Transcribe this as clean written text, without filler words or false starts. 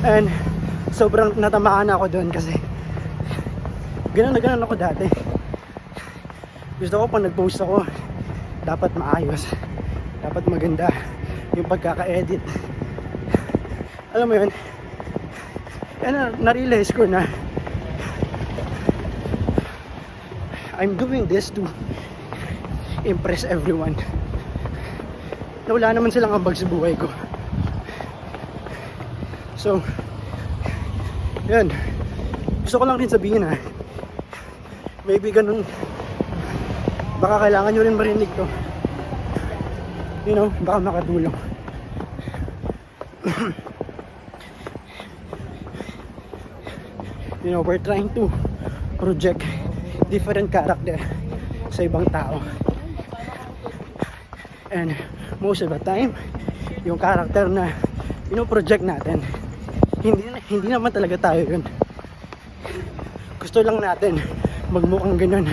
And sobrang natamaan ako doon kasi ganun na ganun ako dati. Gusto ko pag nag-post ako, dapat maayos, dapat maganda yung pagkaka-edit. Alam mo yun, na-realize ko na I'm doing this to impress everyone, na wala naman silang ambag sa buhay ko. So yun, gusto ko lang rin sabihin na maybe ganun, baka kailangan nyo rin marinig to, you know, baka makatulong. You know, we're trying to project different character sa ibang tao, and most of the time yung character na project natin, hindi naman talaga tayo yun. Gusto lang natin magmukhang ganun.